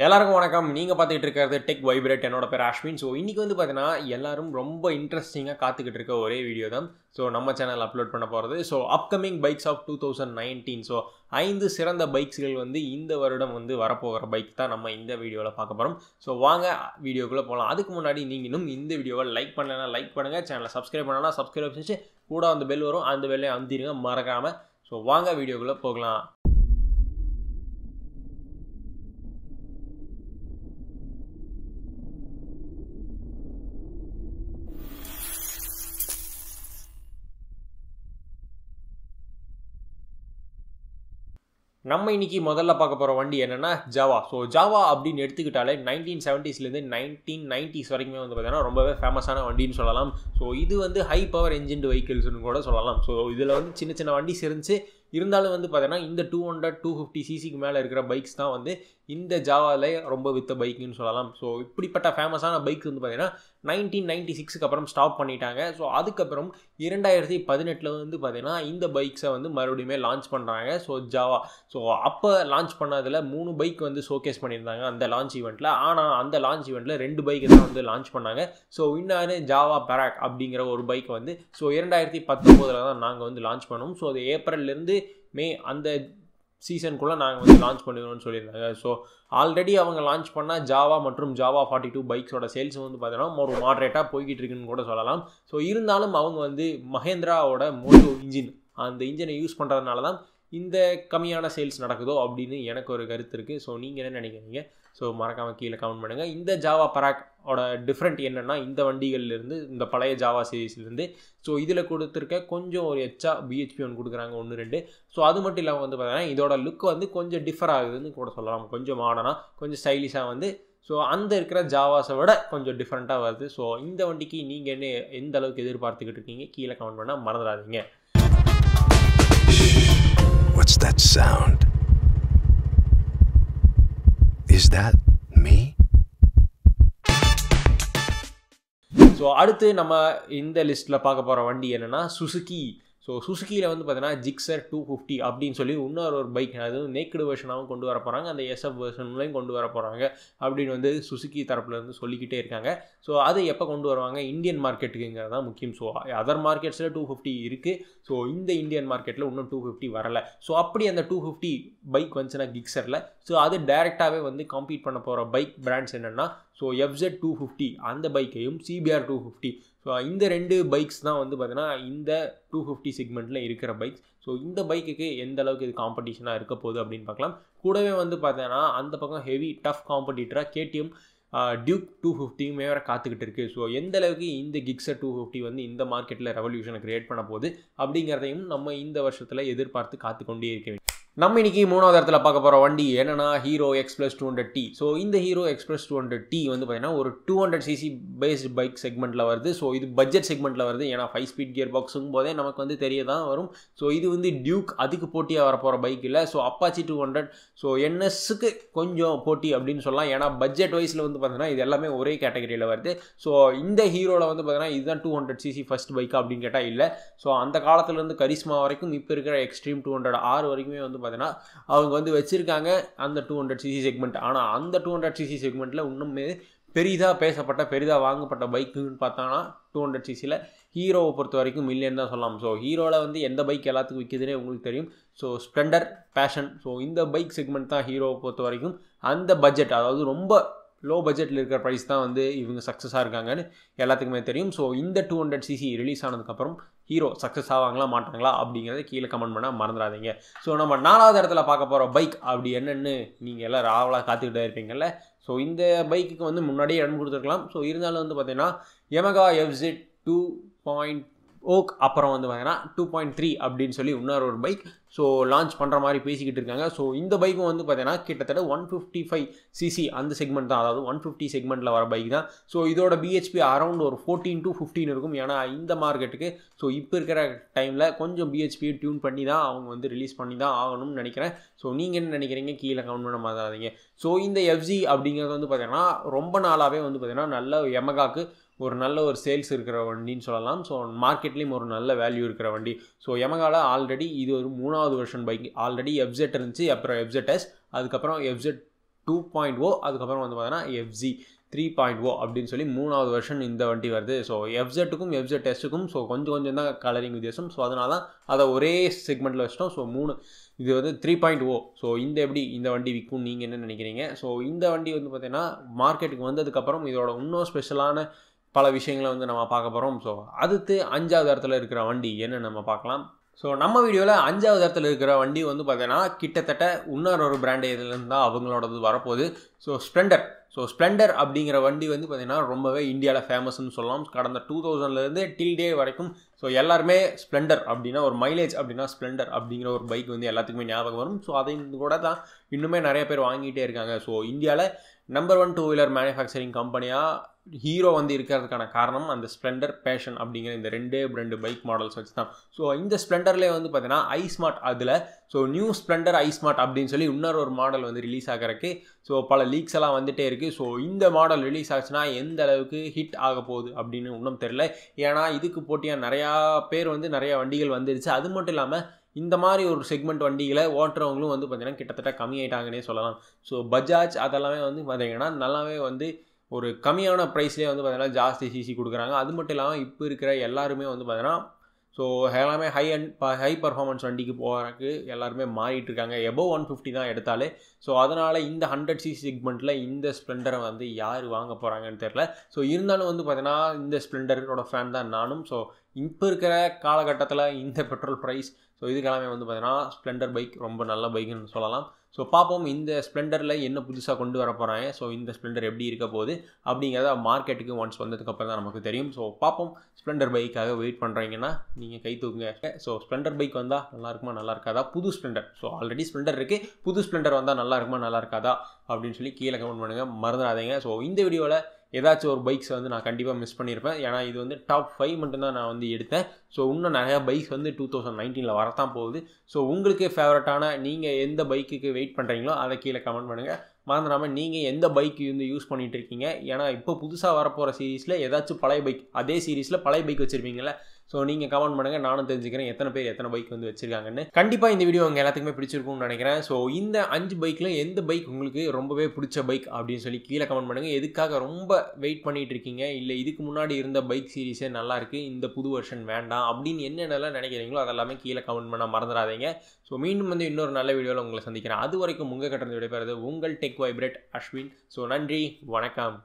எல்லாருக்கும் வணக்கம். நீங்கள் பார்த்துக்கிட்டு இருக்கிறது டெக் வைப்ரேட். என்னோட பேர் அஸ்வின். ஸோ இன்றைக்கி வந்து பார்த்தீங்கன்னா எல்லாரும் ரொம்ப இன்ட்ரெஸ்டிங்காக காத்துக்கிட்டு இருக்க ஒரே வீடியோ தான் ஸோ நம்ம சேனல் அப்லோட் பண்ண போகிறது. So upcoming bikes of 2019. So 5 சிறந்த பைக்ஸ்கள் வந்து இந்த வருடம் வந்து வரப்போகிற பைக் தான் நம்ம இந்த வீடியோவில் பார்க்க போகிறோம். ஸோ வாங்க வீடியோக்குள்ளே போகலாம். அதுக்கு முன்னாடி நீங்கள் இன்னும் இந்த வீடியோவை லைக் பண்ணலைன்னா லைக் பண்ணுங்கள், சேனலை சப்ஸ்கிரைப் பண்ணலாம் சப்ஸ்கிரைப் செஞ்சு கூட அந்த பெல் வரும், அந்த பெல்லை அமுத்திடுங்க மறக்காமல். ஸோ வாங்க வீடியோக்குள்ளே போகலாம். நம்ம இன்றைக்கி முதல்ல பார்க்க போகிற வண்டி என்னென்னா ஜாவா. ஸோ ஜாவா அப்படின்னு எடுத்துக்கிட்டாலே 1970ஸ்லேருந்து 1990s வரைக்குமே வந்து பார்த்தீங்கன்னா ரொம்பவே ஃபேமஸான வண்டின்னு சொல்லலாம். ஸோ இது வந்து ஹை பவர் என்ஜின் வெஹிக்கிள்ஸ்னு கூட சொல்லலாம். ஸோ இதில் வந்து சின்ன சின்ன வண்டிஸ் இருந்துச்சு, இருந்தாலும் வந்து பார்த்தீங்கன்னா இந்த 200-250 சிசிக்கு மேலே இருக்கிற பைக்ஸ் தான் வந்து இந்த ஜாவாவில் ரொம்ப வித்த பைக்குன்னு சொல்லலாம். ஸோ இப்படிப்பட்ட ஃபேமஸான பைக்ஸ் வந்து பார்த்தீங்கன்னா 1996க்கு அப்புறம் ஸ்டாப் பண்ணிட்டாங்க. ஸோ அதுக்கப்புறம் 2018 வந்து பார்த்தீங்கன்னா இந்த பைக்ஸை வந்து மறுபடியுமே லான்ச் பண்ணுறாங்க. ஸோ ஜாவா ஸோ அப்போ லான்ச் பண்ணதில் 3 பைக் வந்து ஷோகேஸ் பண்ணியிருந்தாங்க அந்த லான்ச் ஈவெண்ட்டில். ஆனால் அந்த லான்ச் ஈவெண்ட்டில் 2 பைக் தான் வந்து லான்ச் பண்ணாங்க. ஸோ இன்னொரு ஜாவா பெராக் அப்படிங்கிற ஒரு பைக் வந்து ஸோ 2019 தான் நாங்கள் வந்து லான்ச் பண்ணோம். ஸோ அது ஏப்ரல்லேருந்து மே அந்த சீசனுக்குள்ளே நாங்கள் வந்து லான்ச் பண்ணுவோம்னு சொல்லியிருந்தாங்க. ஸோ ஆல்ரெடி அவங்க லான்ச் பண்ணால் ஜாவா மற்றும் ஜாவா 42 பைக்ஸோட சேல்ஸ் வந்து பார்த்தீங்கன்னா ஒரு மாட்ரேட்டாக போய்கிட்டு இருக்குன்னு கூட சொல்லலாம். ஸோ இருந்தாலும் அவங்க வந்து மஹேந்திராவோட மோட்டோ இன்ஜின் அந்த இன்ஜினை யூஸ் பண்ணுறதுனால தான் இந்த கம்மியான சேல்ஸ் நடக்குதோ அப்படின்னு எனக்கு ஒரு கருத்து இருக்குது. ஸோ நீங்கள் என்ன நினைக்கிறீங்க? ஸோ மறக்காமல் கீழே கமெண்ட் பண்ணுங்கள். இந்த ஜாவா பெராக்கோட டிஃப்ரெண்ட் என்னென்னா இந்த வண்டிகள்லேருந்து இந்த பழைய ஜாவா சீரீஸ்லேருந்து ஸோ இதில் கொடுத்துருக்க கொஞ்சம் ஒரு எச்சா BHP ஒன்று கொடுக்குறாங்க 1-2. ஸோ அது மட்டும் இல்லாமல் வந்து பார்த்தீங்கன்னா இதோட லுக் வந்து கொஞ்சம் டிஃபர் ஆகுதுன்னு கூட சொல்லலாம். கொஞ்சம் மாடர்னாக கொஞ்சம் ஸ்டைலிஷாக வந்து ஸோ அந்த இருக்கிற ஜாவாஸை விட கொஞ்சம் டிஃப்ரெண்ட்டாக வருது. ஸோ இந்த வண்டிக்கு நீங்கள் என்ன எந்த அளவுக்கு எதிர்பார்த்துக்கிட்டு இருக்கீங்க கீழே கமெண்ட் பண்ணால் மறந்துடாதீங்க. What's that sound? Is that me? So அடுத்து நம்ம இந்த லிஸ்ட்டில் பார்க்க போகிற வண்டி என்னென்னா சுசுகி. ஸோ சுசுகியில் வந்து பார்த்தீங்கன்னா ஜிக்ஸர் 250 அப்படின்னு சொல்லி இன்னொரு பைக், அது நேக்கடு வெர்ஷனாகவும் கொண்டு வர போகிறாங்க, அந்த SF வெர்ஷன்லையும் கொண்டு வர போகிறாங்க அப்படின்னு வந்து சுசுகி தரப்பில் இருந்து சொல்லிக்கிட்டே இருக்காங்க. ஸோ அது எப்போ கொண்டு வருவாங்க? இந்தியன் மார்க்கெட்டுக்குங்கிறது தான் முக்கியம். ஸோ அதர் மார்க்கெட்ஸில் 250 இருக்குது. ஸோ இந்த இந்தியன் மார்க்கெட்டில் இன்னும் 250 வரலை. ஸோ அப்படி அந்த 250 பைக் வந்துச்சுன்னா கிக்ஸரில் ஸோ அது டைரெக்டாகவே வந்து காம்பீட் பண்ண போகிற பைக் பிராண்ட்ஸ் என்னென்னா ஸோ FZ 250 அந்த பைக்கையும் CBR 250. ஸோ இந்த 2 பைக்ஸ் தான் வந்து பார்த்தீங்கன்னா இந்த 250 செக்மெண்ட்டில் இருக்கிற பைக்ஸ். ஸோ இந்த பைக்குக்கு எந்த அளவுக்கு இது காம்படிஷனாக இருக்க போகுது அப்படின்னு பார்க்கலாம். கூடவே வந்து பார்த்தீங்கன்னா அந்த பக்கம் ஹெவி டஃப் காம்படிட்டராக KTM டியூக் 250 வேறு காத்துக்கிட்டு இருக்குது. ஸோ எந்த அளவுக்கு இந்த கிக்ஸர் 250 வந்து இந்த மார்க்கெட்டில் ரெவல்யூஷனை க்ரியேட் பண்ண போகுது அப்படிங்கிறதையும் நம்ம இந்த வருஷத்தில் எதிர்பார்த்து காத்துக்கொண்டே இருக்க வேண்டும். நம்ம இன்றைக்கி 3வது இடத்துல பார்க்க போகிற வண்டி என்னென்னா ஹீரோ எக்ஸ்பிரஸ் 200T. ஸோ இந்த ஹீரோ எக்ஸ்பிரஸ் 200T வந்து பார்த்திங்கன்னா ஒரு 200cc பேஸ்டு பைக் செக்மெண்ட்டில் வருது. ஸோ இது பட்ஜெட் செக்மெண்ட்டில் வருது. ஏன்னா 5 ஸ்பீட் கியர் பாக்ஸும் போதே நமக்கு வந்து தெரிய தான் வரும். ஸோ இது வந்து டியூக் அதுக்கு போட்டியாக வரப்போகிற பைக் இல்லை. ஸோ அப்பாச்சி 200 ஸோ NSக்கு கொஞ்சம் போட்டி அப்படின்னு சொல்லலாம். ஏன்னா பட்ஜெட் வைஸில் வந்து பார்த்தீங்கன்னா இது எல்லாமே ஒரே கேட்டகரியில் வருது. ஸோ இந்த ஹீரோவில் வந்து பார்த்தீங்கன்னா இதுதான் 200cc ஃபஸ்ட் பைக்கா அப்படின்னு கேட்டால் இல்லை. ஸோ அந்த காலத்துலேருந்து கரிஸ்மா வரைக்கும் இப்போ இருக்கிற எக்ஸ்ட்ரீம் 200R வரைக்குமே வந்து பார்த்தீங்கன்னா அவங்க வந்து வச்சுருக்காங்க அந்த 200cc செக்மெண்ட். ஆனால் அந்த 200cc செக்மெண்ட்டில் இன்னுமே பெரிதாக பேசப்பட்ட பெரிதாக வாங்கப்பட்ட பைக்குன்னு பார்த்தாங்கன்னா 200cc ஹீரோவை பொறுத்த வரைக்கும் மில்லியன் தான் சொல்லலாம். ஸோ ஹீரோவில் வந்து எந்த பைக் எல்லாத்துக்கும் விற்கிதுன்னே உங்களுக்கு தெரியும். ஸோ ஸ்ப்ளெண்டர், பேஷன், ஸோ இந்த பைக் செக்மெண்ட் தான் ஹீரோவை பொறுத்த வரைக்கும் அந்த பட்ஜெட், அதாவது ரொம்ப லோ பட்ஜெட்டில் இருக்கிற ப்ரைஸ் தான் வந்து இவங்க சக்ஸஸாக இருக்காங்கன்னு எல்லாத்துக்குமே தெரியும். ஸோ இந்த 200cc ரிலீஸ் ஆனதுக்கப்புறம் ஹீரோ சக்ஸஸ் ஆவாங்களா மாட்டாங்களா அப்படிங்கிறத கீழே கமெண்ட் பண்ணால் மறந்துடாதீங்க. ஸோ நம்ம 4வது இடத்துல பார்க்க போகிற பைக் அப்படி என்னென்னு நீங்கள் எல்லாம் ராவலாக காத்துக்கிட்டே இருப்பீங்கள்ல. ஸோ இந்த பைக்குக்கு வந்து முன்னாடியே இடம் கொடுத்துருக்கலாம். ஸோ இருந்தாலும் வந்து பார்த்தீங்கன்னா Yamaha FZ 2.0 அப்புறம் வந்து பார்த்தீங்கன்னா 2.3 அப்படின்னு சொல்லி இன்னொரு ஒரு பைக் ஸோ லான்ச் பண்ணுற மாதிரி பேசிக்கிட்டு இருக்காங்க. ஸோ இந்த பைக்கும் வந்து பார்த்தீங்கன்னா கிட்டத்தட்ட 155cc அந்த செக்மெண்ட் தான், அதாவது 150 செக்மெண்ட்டில் வர பைக் தான். ஸோ இதோட BHP அரௌண்ட் ஒரு 14-15 இருக்கும். ஏன்னா இந்த மார்க்கெட்டுக்கு ஸோ இப்போ இருக்கிற டைமில் கொஞ்சம் BHP டியூன் பண்ணி தான் அவங்க வந்து ரிலீஸ் பண்ணி தான் ஆகணும்னு நினைக்கிறேன். ஸோ நீங்கள் என்ன நினைக்கிறீங்க கீழே கமெண்ட் பண்ண மாட்டாதீங்க. ஸோ இந்த FZ அப்படிங்கிறது வந்து பார்த்தீங்கன்னா ரொம்ப நாளாகவே வந்து பார்த்தீங்கன்னா நல்ல Yamahaக்கு ஒரு நல்ல ஒரு சேல்ஸ் இருக்கிற வண்டின்னு சொல்லலாம். ஸோ மார்க்கெட்லேயும் ஒரு நல்ல வேல்யூ இருக்கிற வண்டி. ஸோ Yamahaவில் ஆல்ரெடி இது ஒரு 3வது வெர்ஷன் பைக். ஆல்ரெடி FZ இருந்துச்சு, அப்புறம் FZS, அதுக்கப்புறம் FZ 2.0, அதுக்கப்புறம் வந்து பார்த்தீங்கன்னா FZ 3.0 அப்படின்னு சொல்லி 3வது வெர்ஷன் இந்த வண்டி வருது. ஸோ FZக்கும் FZSக்கும் ஸோ கொஞ்சம் தான் கலரிங் வித்தியாசம். ஸோ அதனால தான் அதை ஒரே செக்மெண்ட்டில் வச்சிட்டோம். ஸோ இது வந்து 3.0. ஸோ இந்த வண்டி விற்கும் நீங்கள் என்ன நினைக்கிறீங்க? ஸோ இந்த வண்டி வந்து பார்த்தீங்கன்னா மார்க்கெட்டுக்கு வந்ததுக்கப்புறம் இதோட இன்னும் ஸ்பெஷலான பல விஷயங்களை வந்து நம்ம பார்க்க போகிறோம். ஸோ அடுத்து 5வது இடத்துல இருக்கிற வண்டி என்ன நம்ம பார்க்கலாம். ஸோ நம்ம வீடியோவில் 5வது இடத்துல இருக்கிற வண்டி வந்து பார்த்தீங்கன்னா கிட்டத்தட்ட இன்னொரு பிராண்ட் இதுலேருந்து தான் அவங்களோடது வரப்போகுது. ஸோ ஸ்ப்ளெண்டர் அப்படிங்கிற வண்டி வந்து பார்த்திங்கன்னா ரொம்பவே இந்தியாவில் ஃபேமஸ்ன்னு சொல்லலாம். கடந்த 2000லேருந்து டில் டே வரைக்கும் ஸோ எல்லாருமே ஸ்ப்ளெண்டர் அப்படின்னா ஒரு மைலேஜ் அப்படின்னா ஸ்ப்ளெண்டர் அப்படிங்கிற ஒரு பைக் வந்து எல்லாத்துக்குமே ஞாபகம் வரும். ஸோ அதை கூட தான் இன்னுமே நிறைய பேர் வாங்கிட்டே இருக்காங்க. ஸோ இந்தியாவில் நம்பர் 1 2 வீலர் மேனுஃபேக்சரிங் கம்பெனியாக ஹீரோ வந்து இருக்கிறதுக்கான காரணம் அந்த ஸ்ப்ளெண்டர் பேஷன் அப்படிங்கிற இந்த ரெண்டு பைக் மாடல்ஸ் வச்சு தான். ஸோ இந்த ஸ்ப்ளெண்டர்லேயே வந்து பார்த்தீங்கன்னா ஐஸ்மார்ட் அதில் ஸோ நியூ ஸ்ப்ளெண்டர் ஐஸ்மார்ட் அப்படின்னு சொல்லி இன்னொரு மாடல் வந்து ரிலீஸ் ஆகிறதுக்கு ஸோ பல லீக்ஸ் எல்லாம் வந்துகிட்டே இருக்குது. ஸோ இந்த மாடல் ரிலீஸ் ஆச்சுன்னா எந்த அளவுக்கு ஹிட் ஆக போகுது அப்படின்னு இன்னும் தெரியல. ஏன்னா இதுக்கு போட்டியாக நிறையா பேர் வந்து நிறையா வண்டிகள் வந்துருச்சு. அது மட்டும் இல்லாமல் இந்த மாதிரி ஒரு செக்மெண்ட் வண்டிகளை ஓட்டுறவங்களும் வந்து பார்த்திங்கன்னா கிட்டத்தட்ட கம்மியாயிட்டாங்கன்னே சொல்லலாம். ஸோ பஜாஜ் அதெல்லாமே வந்து பார்த்திங்கன்னா நல்லாவே வந்து ஒரு கம்மியான ப்ரைஸ்லேயே வந்து பார்த்திங்கன்னா ஜாஸ்தி சிசி கொடுக்குறாங்க. அது மட்டும் இல்லாமல் இப்போ இருக்கிற எல்லாருமே வந்து பார்த்திங்கன்னா ஸோ எல்லாமே ஹை பர்ஃபார்மன்ஸ் வண்டிக்கு போகிறதுக்கு எல்லாருமே மாறிட்டு இருக்காங்க. எபோவ் 150 தான் எடுத்தாலே. ஸோ அதனால் இந்த 100cc செக்மெண்ட்டில் இந்த ஸ்ப்ளெண்டரை வந்து யார் வாங்க போகிறாங்கன்னு தெரில. ஸோ இருந்தாலும் வந்து பார்த்தீங்கன்னா இந்த ஸ்ப்ளெண்டரோட ஃபேன் தான் நானும். ஸோ இப்போ இருக்கிற காலகட்டத்தில் இந்த பெட்ரோல் ப்ரைஸ் ஸோ இதுக்கெல்லாமே வந்து பார்த்தீங்கன்னா ஸ்ப்ளெண்டர் பைக் ரொம்ப நல்ல பைக்குன்னு சொல்லலாம். ஸோ பார்ப்போம் இந்த ஸ்ப்ளெண்டரில் என்ன புதுசாக கொண்டு வர போகிறாங்க. ஸோ இந்த ஸ்ப்ளெண்டர் எப்படி இருக்க போகுது அப்படிங்கிறத மார்க்கெட்டுக்கு ஒன்ஸ் வந்ததுக்கப்புறம் தான் நமக்கு தெரியும். ஸோ பார்ப்போம். ஸ்ப்ளெண்டர் பைக்காக வெயிட் பண்ணுறீங்கன்னா நீங்கள் கை தூக்குங்க. ஸோ ஸ்ப்ளெண்டர் பைக் வந்தால் நல்லா இருக்குமா நல்லா இருக்காதா? புது ஸ்ப்ளெண்டர், ஸோ ஆல்ரெடி ஸ்ப்ளெண்டர் இருக்குது, புது ஸ்ப்ளெண்டர் வந்தால் நல்லா இருக்குமா நல்லா இருக்காதா அப்படின்னு சொல்லி கீழே கமெண்ட் பண்ணுங்கள், மறந்துடாதீங்க. ஸோ இந்த வீடியோவில் ஏதாச்சும் ஒரு பைக்ஸ் வந்து நான் கண்டிப்பாக மிஸ் பண்ணியிருப்பேன். ஏன்னா இது வந்து டாப் 5 மட்டும்தான் நான் வந்து எடுத்தேன். ஸோ இன்னும் நிறையா பைக்ஸ் வந்து 2019 வரத்தான் போகுது. ஸோ உங்களுக்கு ஃபேவரட்டான நீங்கள் எந்த பைக்குக்கு வெயிட் பண்ணுறீங்களோ அதை கீழே கமெண்ட் பண்ணுங்கள். மறந்துடாமல் நீங்கள் எந்த பைக் வந்து யூஸ் பண்ணிகிட்டு இருக்கீங்க. ஏன்னா இப்போ புதுசாக வரப்போகிற சீரீஸில் ஏதாச்சும் பழைய பைக், அதே சீரீஸில் பழைய பைக் வச்சுருப்பீங்களே. ஸோ நீங்கள் கமெண்ட் பண்ணுங்கள், நானும் தெரிஞ்சுக்கிறேன் எத்தனை பேர் எத்தனை பைக் வந்து வச்சுருக்காங்கன்னு. கண்டிப்பாக இந்த வீடியோ உங்கள் எல்லாத்துக்குமே பிடிச்சிருக்கும்னு நினைக்கிறேன். ஸோ இந்த 5 பைக்கில் எந்த பைக் உங்களுக்கு ரொம்பவே பிடிச்ச பைக் அப்படின்னு சொல்லி கீழே கமெண்ட் பண்ணுங்கள். எதுக்காக ரொம்ப வெயிட் பண்ணிகிட்டு இருக்கீங்க, இல்லை இதுக்கு முன்னாடி இருந்த பைக் சீரீஸே நல்லாயிருக்கு, இந்த புது வெர்ஷன் வேண்டாம் அப்படின்னு என்னென்னலாம் நினைக்கிறீங்களோ அதெல்லாமே கீழே கமெண்ட் பண்ண மறந்துடாதீங்க. ஸோ மீண்டும் வந்து இன்னொரு நல்ல வீடியோவில் உங்களை சந்திக்கிறேன். அது வரைக்கும் உங்கள் கிட்ட விடைபெறுவது உங்கள் டெக் வைப்ரேட் அஸ்வின். ஸோ நன்றி, வணக்கம்.